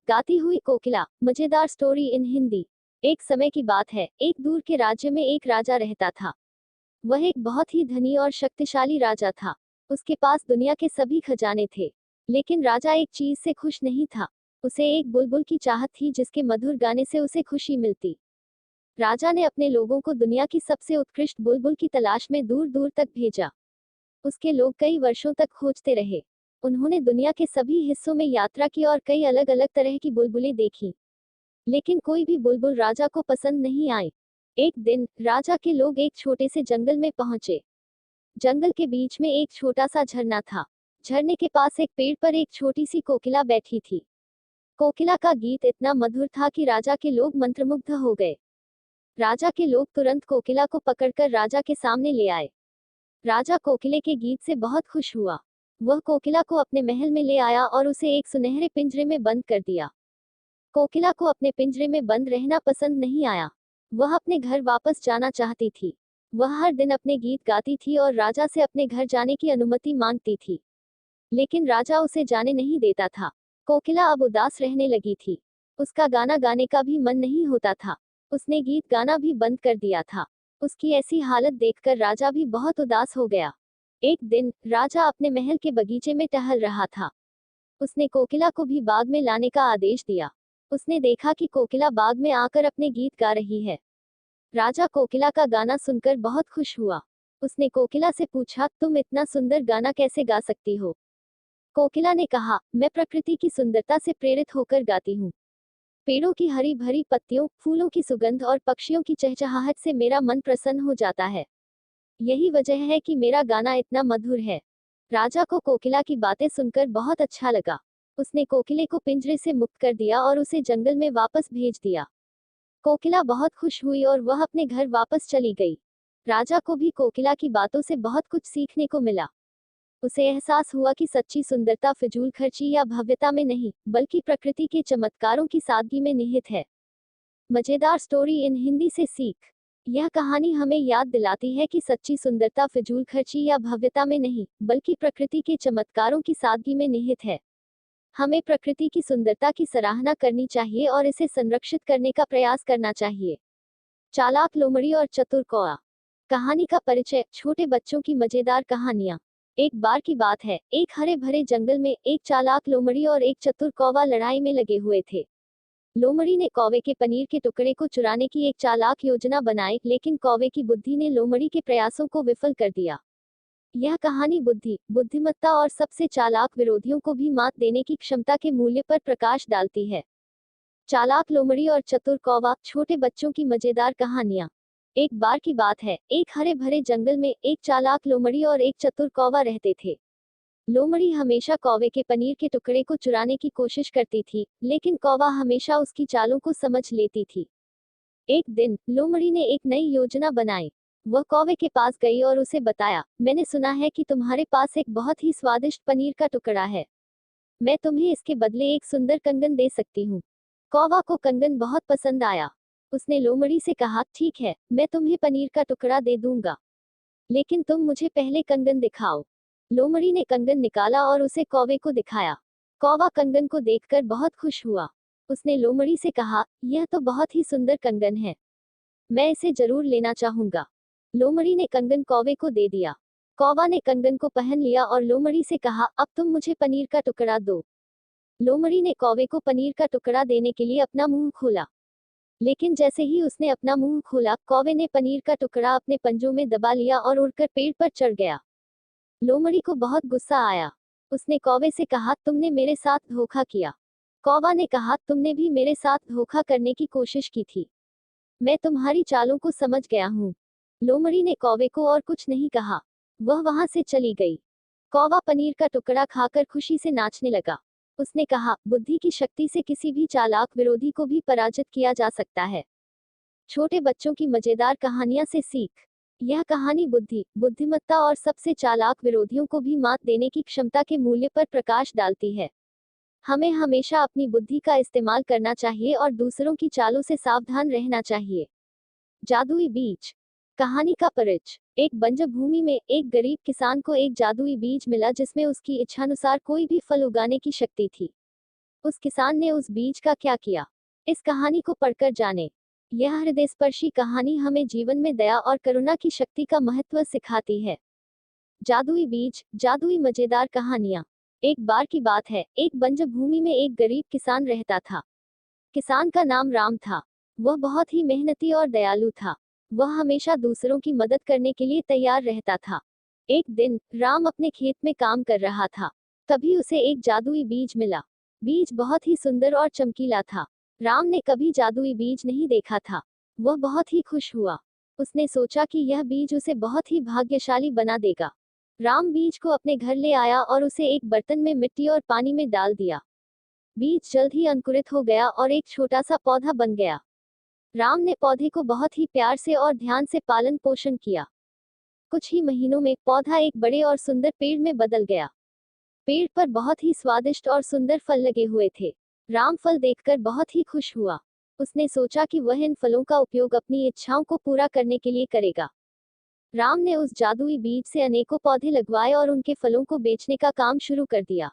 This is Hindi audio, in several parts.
गाती हुई कोकिला, मजेदार स्टोरी इन हिंदी। एक समय की बात है, एक दूर के राज्य में एक राजा रहता था। वह एक बहुत ही धनी और शक्तिशाली राजा था। उसके पास दुनिया के सभी खजाने थे। लेकिन राजा एक चीज से खुश नहीं था। उसे एक बुलबुल की चाहत थी जिसके मधुर गाने से उसे खुशी मिलती। राजा ने अपने लोगों को दुनिया की सबसे उत्कृष्ट बुलबुल की तलाश में दूर दूर तक भेजा। उसके लोग कई वर्षों तक खोजते रहे। उन्होंने दुनिया के सभी हिस्सों में यात्रा की और कई अलग अलग तरह की बुलबुलें देखी। लेकिन कोई भी बुलबुल राजा को पसंद नहीं आई। एक दिन राजा के लोग एक छोटे से जंगल में पहुंचे। जंगल के बीच में एक छोटा सा झरना था। झरने के पास एक पेड़ पर एक छोटी सी कोकिला बैठी थी। कोकिला का गीत इतना मधुर था कि राजा के लोग मंत्रमुग्ध हो गए। राजा के लोग तुरंत कोकिला को पकड़कर राजा के सामने ले आए। राजा कोकिले के गीत से बहुत खुश हुआ। वह कोकिला को अपने महल में ले आया और उसे एक सुनहरे पिंजरे में बंद कर दिया। कोकिला को अपने पिंजरे में बंद रहना पसंद नहीं आया। वह अपने घर वापस जाना चाहती थी। वह हर दिन अपने गीत गाती थी और राजा से अपने घर जाने की अनुमति मांगती थी। लेकिन राजा उसे जाने नहीं देता था। कोकिला अब उदास रहने लगी थी। उसका गाना गाने का भी मन नहीं होता था। उसने गीत गाना भी बंद कर दिया था। उसकी ऐसी हालत देखकर राजा भी बहुत उदास हो गया। एक दिन राजा अपने महल के बगीचे में टहल रहा था। उसने कोकिला को भी बाग में लाने का आदेश दिया। उसने देखा कि कोकिला बाग में आकर अपने गीत गा रही है। राजा कोकिला का गाना सुनकर बहुत खुश हुआ। उसने कोकिला से पूछा, तुम इतना सुंदर गाना कैसे गा सकती हो? कोकिला ने कहा, मैं प्रकृति की सुंदरता से प्रेरित होकर गाती हूँ। पेड़ों की हरी भरी पत्तियों, फूलों की सुगंध और पक्षियों की चहचहाहट से मेरा मन प्रसन्न हो जाता है। यही वजह है कि मेरा गाना इतना मधुर है। राजा को कोकिला की बातें सुनकर बहुत अच्छा लगा। उसने कोकिले को पिंजरे से मुक्त कर दिया और उसे जंगल में वापस भेज दिया। कोकिला बहुत खुश हुई और वह अपने घर वापस चली गई। राजा को भी कोकिला की बातों से बहुत कुछ सीखने को मिला। उसे एहसास हुआ कि सच्ची सुंदरता फिजूल खर्ची या भव्यता में नहीं, बल्कि प्रकृति के चमत्कारों की सादगी में निहित है। मजेदार स्टोरी इन हिंदी से सीख। यह कहानी हमें याद दिलाती है कि सच्ची सुंदरता फिजूल खर्ची या भव्यता में नहीं, बल्कि प्रकृति के चमत्कारों की सादगी में निहित है। हमें प्रकृति की सुंदरता की सराहना करनी चाहिए और इसे संरक्षित करने का प्रयास करना चाहिए। चालाक लोमड़ी और चतुर कौआ। कहानी का परिचय। छोटे बच्चों की मजेदार कहानियां। एक बार की बात है, एक हरे भरे जंगल में एक चालाक लोमड़ी और एक चतुर कौवा लड़ाई में लगे हुए थे। लोमड़ी ने कौवे के पनीर के टुकड़े को चुराने की एक चालाक योजना बनाई, लेकिन कौवे की बुद्धि ने लोमड़ी के प्रयासों को विफल कर दिया। यह कहानी बुद्धि, बुद्धिमत्ता और सबसे चालाक विरोधियों को भी मात देने की क्षमता के मूल्य पर प्रकाश डालती है। चालाक लोमड़ी और चतुर कौवा। छोटे बच्चों की मजेदार कहानियां। एक बार की बात है, एक हरे भरे जंगल में एक चालाक लोमड़ी और एक चतुर कौवा रहते थे। लोमड़ी हमेशा कौवे के पनीर के टुकड़े को चुराने की कोशिश करती थी, लेकिन कौवा हमेशा उसकी चालों को समझ लेती थी। एक दिन लोमड़ी ने एक नई योजना बनाई। वह कौवे के पास गई और उसे बताया, मैंने सुना है कि तुम्हारे पास एक बहुत ही स्वादिष्ट पनीर का टुकड़ा है। मैं तुम्हें इसके बदले एक सुंदर कंगन दे सकती हूँ। कौवा को कंगन बहुत पसंद आया। उसने लोमड़ी से कहा, ठीक है, मैं तुम्हें पनीर का टुकड़ा दे दूंगा, लेकिन तुम मुझे पहले कंगन दिखाओ। लोमड़ी ने कंगन निकाला और उसे कौवे को दिखाया। कौवा कंगन को देखकर बहुत खुश हुआ। उसने लोमड़ी से कहा, यह तो बहुत ही सुंदर कंगन है, मैं इसे जरूर लेना चाहूंगा। लोमड़ी ने कंगन कौवे को दे दिया। कौवा ने कंगन को पहन लिया और लोमड़ी से कहा, अब तुम मुझे पनीर का टुकड़ा दो। लोमड़ी ने कौवे को पनीर का टुकड़ा देने के लिए अपना मुंह खोला। लेकिन जैसे ही उसने अपना मुंह खोला, कौवे ने पनीर का टुकड़ा अपने पंजों में दबा लिया और उड़कर पेड़ पर चढ़ गया। लोमड़ी को बहुत गुस्सा आया। उसने कौवे से कहा, तुमने मेरे साथ धोखा किया। कौवा ने कहा, तुमने भी मेरे साथ धोखा करने की कोशिश की थी। मैं तुम्हारी चालों को समझ गया हूँ। लोमड़ी ने कौवे को और कुछ नहीं कहा। वह वहां से चली गई। कौवा पनीर का टुकड़ा खाकर खुशी से नाचने लगा। उसने कहा, बुद्धि की शक्ति से किसी भी चालाक विरोधी को भी पराजित किया जा सकता है। छोटे बच्चों की मजेदार कहानियां से सीख। यह कहानी बुद्धि, बुद्धिमत्ता और सबसे चालाक विरोधियों को भी मात देने की क्षमता के मूल्य पर प्रकाश डालती है। हमें हमेशा अपनी बुद्धि का इस्तेमाल करना चाहिए और दूसरों की चालों से सावधान रहना चाहिए। जादुई बीज। कहानी का परिचय। एक बंजर भूमि में एक गरीब किसान को एक जादुई बीज मिला जिसमें उसकी इच्छानुसार कोई भी फल उगाने की शक्ति थी। उस किसान ने उस बीज का क्या किया? इस कहानी को पढ़कर जाने। यह हृदयस्पर्शी कहानी हमें जीवन में दया और करुणा की शक्ति का महत्व सिखाती है। जादुई बीज, जादुई मजेदार कहानियां। एक बार की बात है, एक बंजर भूमि में एक गरीब किसान रहता था। किसान का नाम राम था। वह बहुत ही मेहनती और दयालु था। वह हमेशा दूसरों की मदद करने के लिए तैयार रहता था। एक दिन राम अपने खेत में काम कर रहा था। तभी उसे एक जादुई बीज मिला। बीज बहुत ही सुंदर और चमकीला था। राम ने कभी जादुई बीज नहीं देखा था। वह बहुत ही खुश हुआ। उसने सोचा कि यह बीज उसे बहुत ही भाग्यशाली बना देगा। राम बीज को अपने घर ले आया और उसे एक बर्तन में मिट्टी और पानी में डाल दिया। बीज जल्द ही अंकुरित हो गया और एक छोटा सा पौधा बन गया। राम ने पौधे को बहुत ही प्यार से और ध्यान से पालन पोषण किया। कुछ ही महीनों में पौधा एक बड़े और सुंदर पेड़ में बदल गया। पेड़ पर बहुत ही स्वादिष्ट और सुंदर फल लगे हुए थे। राम फल देखकर बहुत ही खुश हुआ। उसने सोचा कि वह इन फलों का उपयोग अपनी इच्छाओं को पूरा करने के लिए करेगा। राम ने उस जादुई बीज से अनेकों पौधे लगवाए और उनके फलों को बेचने का काम शुरू कर दिया।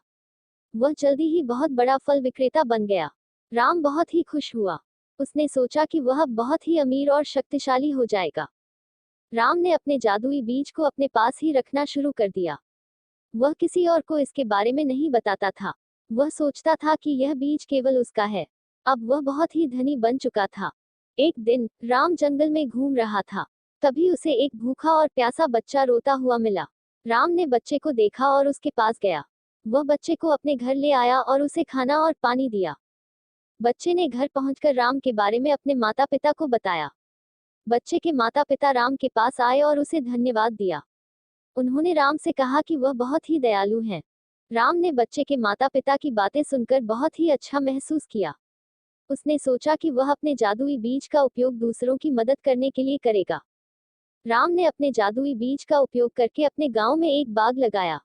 वह जल्दी ही बहुत बड़ा फल विक्रेता बन गया। राम बहुत ही खुश हुआ। उसने सोचा कि वह बहुत ही अमीर और शक्तिशाली हो जाएगा। राम ने अपने जादुई बीज को अपने पास ही रखना शुरू कर दिया। वह किसी और को इसके बारे में नहीं बताता था। वह सोचता था कि यह बीज केवल उसका है। अब वह बहुत ही धनी बन चुका था। एक दिन राम जंगल में घूम रहा था। तभी उसे एक भूखा और प्यासा बच्चा रोता हुआ मिला। राम ने बच्चे को देखा और उसके पास गया। वह बच्चे को अपने घर ले आया और उसे खाना और पानी दिया। बच्चे ने घर पहुंचकर राम के बारे में अपने माता पिता को बताया। बच्चे के माता पिता राम के पास आए और उसे धन्यवाद दिया। उन्होंने राम से कहा कि वह बहुत ही दयालु हैं। राम ने बच्चे के माता पिता की बातें सुनकर बहुत ही अच्छा महसूस किया। उसने सोचा कि वह अपने जादुई बीज का उपयोग दूसरों की मदद करने के लिए करेगा। राम ने अपने जादुई बीज का उपयोग करके अपने गांव में एक बाग लगाया।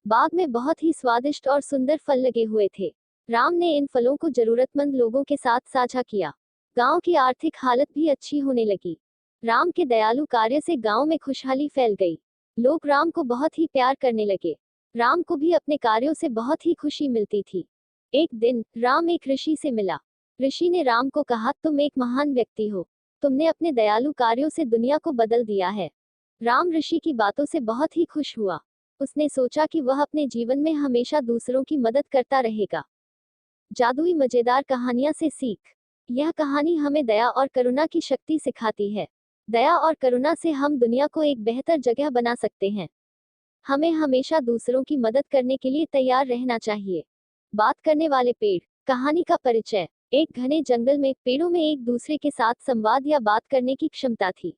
बाग में बहुत ही स्वादिष्ट और सुंदर फल लगे हुए थे। राम ने इन फलों को जरूरतमंद लोगों के साथ साझा किया। गांव की आर्थिक हालत भी अच्छी होने लगी। राम के दयालु कार्य से गांव में खुशहाली फैल गई। लोग राम को बहुत ही प्यार करने लगे। राम को भी अपने कार्यों से बहुत ही खुशी मिलती थी। एक दिन राम एक ऋषि से मिला। ऋषि ने राम को कहा, तुम एक महान व्यक्ति हो। तुमने अपने दयालु कार्यों से दुनिया को बदल दिया है। राम ऋषि की बातों से बहुत ही खुश हुआ। उसने सोचा कि वह अपने जीवन में हमेशा दूसरों की मदद करता रहेगा। जादुई मजेदार कहानियां से सीख। यह कहानी हमें दया और करुणा की शक्ति सिखाती है। दया और करुणा से हम दुनिया को एक बेहतर जगह बना सकते हैं। हमें हमेशा दूसरों की मदद करने के लिए तैयार रहना चाहिए। बात करने वाले पेड़। कहानी का परिचय। एक घने जंगल में पेड़ों में एक दूसरे के साथ संवाद या बात करने की क्षमता थी।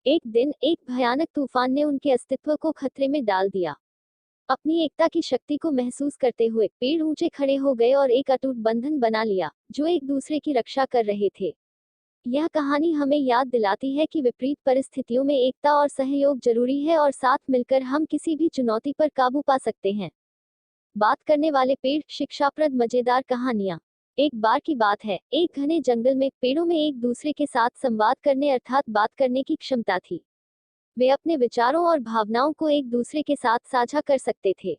एक दिन एक भयानक तूफान ने उनके अस्तित्व को खतरे में डाल दिया। अपनी एकता की शक्ति को महसूस करते हुए पेड़ ऊंचे खड़े हो गए और एक अटूट बंधन बना लिया, जो एक दूसरे की रक्षा कर रहे थे। यह कहानी हमें याद दिलाती है कि विपरीत परिस्थितियों में एकता और सहयोग जरूरी है और साथ मिलकर हम किसी भी चुनौती पर काबू पा सकते हैं। बात करने वाले पेड़। शिक्षाप्रद मजेदार कहानियां। एक बार की बात है, एक घने जंगल में पेड़ों में एक दूसरे के साथ संवाद करने अर्थात बात करने की क्षमता थी। वे अपने विचारों और भावनाओं को एक दूसरे के साथ साझा कर सकते थे।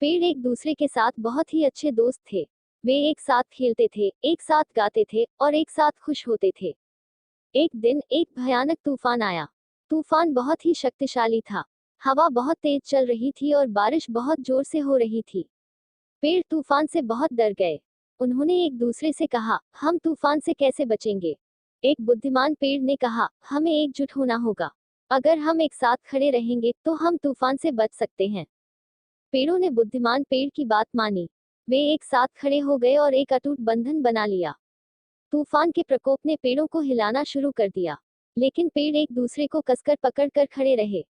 पेड़ एक दूसरे के साथ बहुत ही अच्छे दोस्त थे। वे एक साथ खेलते थे, एक साथ गाते थे और एक साथ खुश होते थे। एक दिन एक भयानक तूफान आया। तूफान बहुत ही शक्तिशाली था। हवा बहुत तेज चल रही थी और बारिश बहुत जोर से हो रही थी। पेड़ तूफान से बहुत डर गए। उन्होंने एक दूसरे से कहा, हम तूफान से कैसे बचेंगे? एक बुद्धिमान पेड़ ने कहा, हमें एकजुट होना होगा। अगर हम एक साथ खड़े रहेंगे तो हम तूफान से बच सकते हैं। पेड़ों ने बुद्धिमान पेड़ की बात मानी। वे एक साथ खड़े हो गए और एक अटूट बंधन बना लिया। तूफान के प्रकोप ने पेड़ों को हिलाना शुरू कर दिया, लेकिन पेड़ एक दूसरे को कसकर पकड़कर खड़े रहे।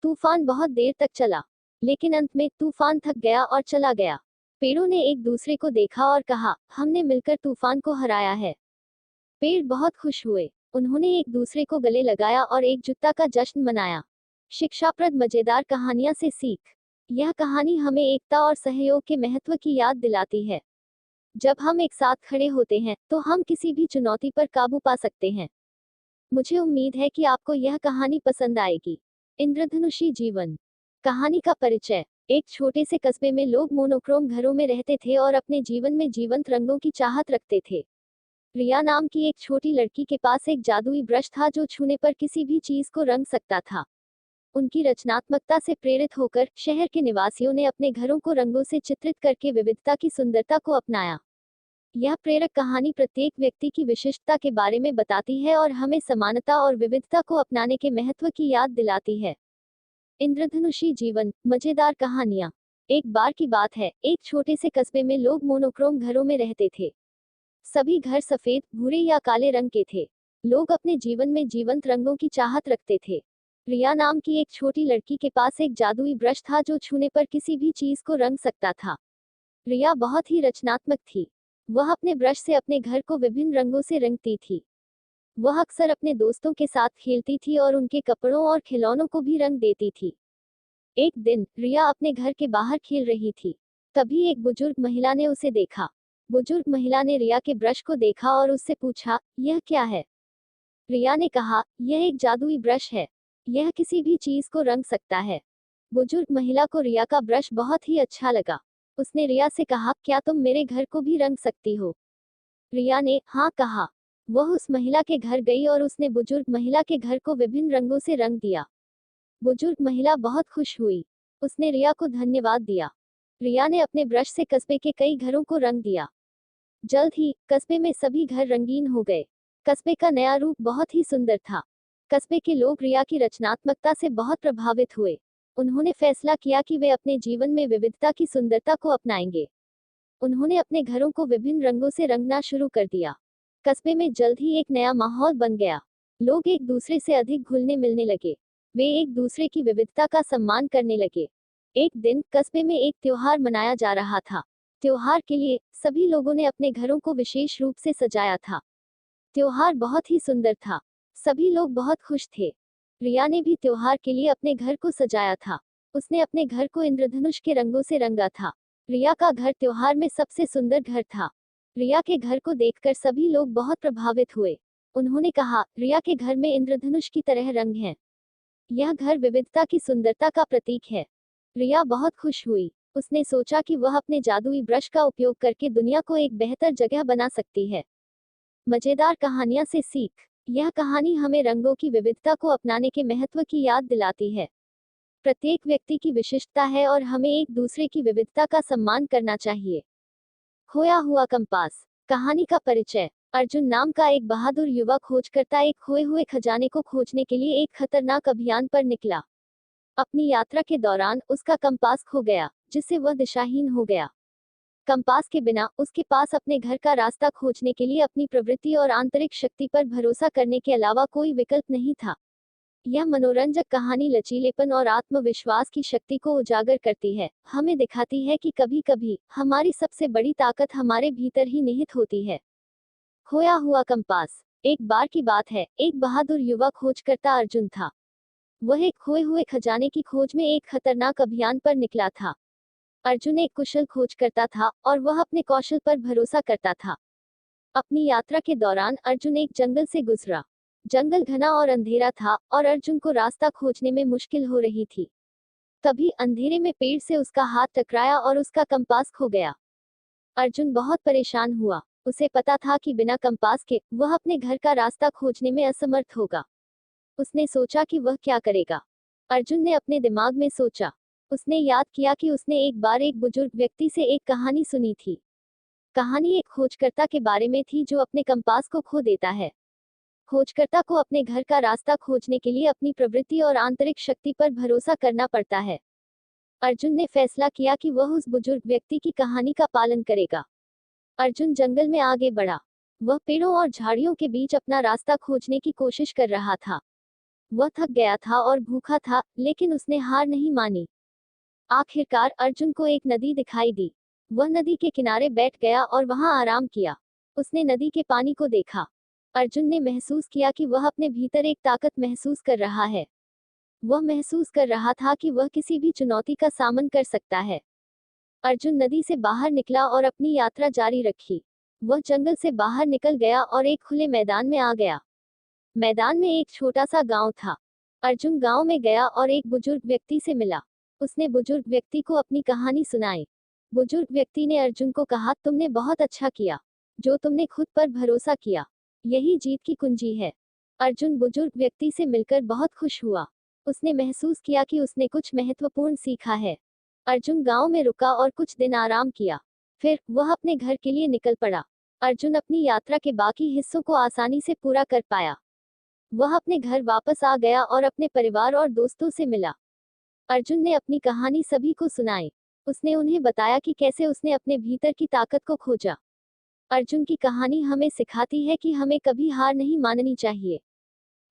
तूफान बहुत देर तक चला, लेकिन अंत में तूफान थक गया और चला गया। पेड़ों ने एक दूसरे को देखा और कहा, हमने मिलकर तूफान को हराया है। पेड़ बहुत खुश हुए। उन्होंने एक दूसरे को गले लगाया और एकजुटता का जश्न मनाया। शिक्षाप्रद मजेदार कहानियां से सीख। यह कहानी हमें एकता और सहयोग के महत्व की याद दिलाती है। जब हम एक साथ खड़े होते हैं तो हम किसी भी चुनौती पर काबू पा सकते हैं। मुझे उम्मीद है कि आपको यह कहानी पसंद आएगी। इंद्रधनुषी जीवन। कहानी का परिचय। एक छोटे से कस्बे में लोग मोनोक्रोम घरों में रहते थे और अपने जीवन में जीवंत रंगों की चाहत रखते थे। रिया नाम की एक छोटी लड़की के पास एक जादुई ब्रश था जो छूने पर किसी भी चीज को रंग सकता था। उनकी रचनात्मकता से प्रेरित होकर शहर के निवासियों ने अपने घरों को रंगों से चित्रित करके विविधता की सुंदरता को अपनाया। यह प्रेरक कहानी प्रत्येक व्यक्ति की विशिष्टता के बारे में बताती है और हमें समानता और विविधता को अपनाने के महत्व की याद दिलाती है। इंद्रधनुषी जीवन, मजेदार कहानियां। एक बार की बात है, एक छोटे से कस्बे में लोग मोनोक्रोम घरों में रहते थे। सभी घर सफेद, भूरे या काले रंग के थे। लोग अपने जीवन में जीवंत रंगों की चाहत रखते थे। रिया नाम की एक छोटी लड़की के पास एक जादुई ब्रश था जो छूने पर किसी भी चीज को रंग सकता था। रिया बहुत ही रचनात्मक थी। वह अपने ब्रश से अपने घर को विभिन्न रंगों से रंगती थी। वह अक्सर अपने दोस्तों के साथ खेलती थी और उनके कपड़ों और खिलौनों को भी रंग देती थी। एक दिन रिया अपने घर के बाहर खेल रही थी। तभी एक बुजुर्ग महिला ने उसे देखा। बुजुर्ग महिला ने रिया के ब्रश को देखा और उससे पूछा, यह क्या है? रिया ने कहा, यह एक जादुई ब्रश है। यह किसी भी चीज को रंग सकता है। बुजुर्ग महिला को रिया का ब्रश बहुत ही अच्छा लगा। उसने रिया से कहा, क्या तुम मेरे घर को भी रंग सकती हो? रिया ने हाँ कहा। वह उस महिला के घर गई और उसने बुजुर्ग महिला के घर को विभिन्न रंगों से रंग दिया। बुजुर्ग महिला बहुत खुश हुई। उसने रिया को धन्यवाद दिया। रिया ने अपने ब्रश से कस्बे के कई घरों को रंग दिया। जल्द ही कस्बे में सभी घर रंगीन हो गए। कस्बे का नया रूप बहुत ही सुंदर था। कस्बे के लोग रिया की रचनात्मकता से बहुत प्रभावित हुए। उन्होंने फैसला किया कि वे अपने जीवन में विविधता की सुंदरता को अपनाएंगे। उन्होंने अपने घरों को विभिन्न रंगों से रंगना शुरू कर दिया। कस्बे में जल्द ही एक नया माहौल बन गया। लोग एक दूसरे से अधिक घुलने मिलने लगे। वे एक दूसरे की विविधता का सम्मान करने लगे। एक दिन कस्बे में एक त्योहार मनाया जा रहा था। त्योहार के लिए सभी लोगों ने अपने घरों को विशेष रूप से सजाया था। त्योहार बहुत ही सुंदर था। सभी लोग बहुत खुश थे। रिया ने भी त्योहार के लिए अपने घर को सजाया था। उसने अपने घर को इंद्रधनुष के रंगों से रंगा था। रिया का घर त्योहार में सबसे सुंदर घर था। रिया के घर को देखकर सभी लोग बहुत प्रभावित हुए। उन्होंने कहा, रिया के घर में इंद्रधनुष की तरह रंग हैं। यह घर विविधता की सुंदरता का प्रतीक है। रिया बहुत खुश हुई। उसने सोचा कि वह अपने जादुई ब्रश का उपयोग करके दुनिया को एक बेहतर जगह बना सकती है। मजेदार कहानियां से सीख। यह कहानी हमें रंगों की विविधता को अपनाने के महत्व की याद दिलाती है। प्रत्येक व्यक्ति की विशिष्टता है और हमें एक दूसरे की विविधता का सम्मान करना चाहिए। खोया हुआ कंपास। कहानी का परिचय। अर्जुन नाम का एक बहादुर युवा खोजकर्ता एक खोए हुए खजाने को खोजने के लिए एक खतरनाक अभियान पर निकला। अपनी यात्रा के दौरान उसका कंपास खो गया, जिससे वह दिशाहीन हो गया। कंपास के बिना उसके पास अपने घर का रास्ता खोजने के लिए अपनी प्रवृत्ति और आंतरिक शक्ति पर भरोसा करने के अलावा कोई विकल्प नहीं था। यह मनोरंजक कहानी लचीलेपन और आत्मविश्वास की शक्ति को उजागर करती है। हमें दिखाती है कि कभी-कभी हमारी सबसे बड़ी ताकत हमारे भीतर ही निहित होती है। खोया हुआ कंपास। एक बार की बात है, एक बहादुर युवा खोजकर्ता अर्जुन था। वह एक खोए हुए खजाने की खोज में एक खतरनाक अभियान पर निकला था। अर्जुन एक कुशल खोजकर्ता था और वह अपने कौशल पर भरोसा करता था। अपनी यात्रा के दौरान अर्जुन एक जंगल से गुजरा। जंगल घना और अंधेरा था और अर्जुन को रास्ता खोजने में मुश्किल हो रही थी। तभी अंधेरे में पेड़ से उसका हाथ टकराया और उसका कंपास खो गया। अर्जुन बहुत परेशान हुआ। उसे पता था कि बिना कंपास के वह अपने घर का रास्ता खोजने में असमर्थ होगा। उसने सोचा कि वह क्या करेगा। अर्जुन ने अपने दिमाग में सोचा। उसने याद किया कि उसने एक बार एक बुजुर्ग व्यक्ति से एक कहानी सुनी थी। कहानी एक खोजकर्ता के बारे में थी जो अपने कंपास को खो देता है। खोजकर्ता को अपने घर का रास्ता खोजने के लिए अपनी प्रवृत्ति और आंतरिक शक्ति पर भरोसा करना पड़ता है। अर्जुन ने फैसला किया कि वह उस बुजुर्ग व्यक्ति की कहानी का पालन करेगा। अर्जुन जंगल में आगे बढ़ा। वह पेड़ों और झाड़ियों के बीच अपना रास्ता खोजने की कोशिश कर रहा था। वह थक गया था और भूखा था, लेकिन उसने हार नहीं मानी। आखिरकार अर्जुन को एक नदी दिखाई दी। वह नदी के किनारे बैठ गया और वहां आराम किया। उसने नदी के पानी को देखा। अर्जुन ने महसूस किया कि वह अपने भीतर एक ताकत महसूस कर रहा है। वह महसूस कर रहा था कि वह किसी भी चुनौती का सामना कर सकता है। अर्जुन नदी से बाहर निकला और अपनी यात्रा जारी रखी। वह जंगल से बाहर निकल गया और एक खुले मैदान में आ गया। मैदान में एक छोटा सा गांव था। अर्जुन गांव में गया और एक बुजुर्ग व्यक्ति से मिला। उसने बुजुर्ग व्यक्ति को अपनी कहानी सुनाई। बुजुर्ग व्यक्ति ने अर्जुन को कहा, तुमने बहुत अच्छा किया जो तुमने खुद पर भरोसा किया। यही जीत की कुंजी है। अर्जुन बुजुर्ग व्यक्ति से मिलकर बहुत खुश हुआ। उसने महसूस किया कि उसने कुछ महत्वपूर्ण सीखा है। अर्जुन गांव में रुका और कुछ दिन आराम किया। फिर वह अपने घर के लिए निकल पड़ा। अर्जुन अपनी यात्रा के बाकी हिस्सों को आसानी से पूरा कर पाया। वह अपने घर वापस आ गया और अपने परिवार और दोस्तों से मिला। अर्जुन ने अपनी कहानी सभी को सुनाई। उसने उन्हें बताया कि कैसे उसने अपने भीतर की ताकत को खोजा। अर्जुन की कहानी हमें सिखाती है कि हमें कभी हार नहीं माननी चाहिए।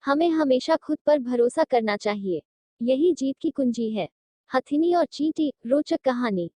हमें हमेशा खुद पर भरोसा करना चाहिए। यही जीत की कुंजी है। हथिनी और चींटी, रोचक कहानी।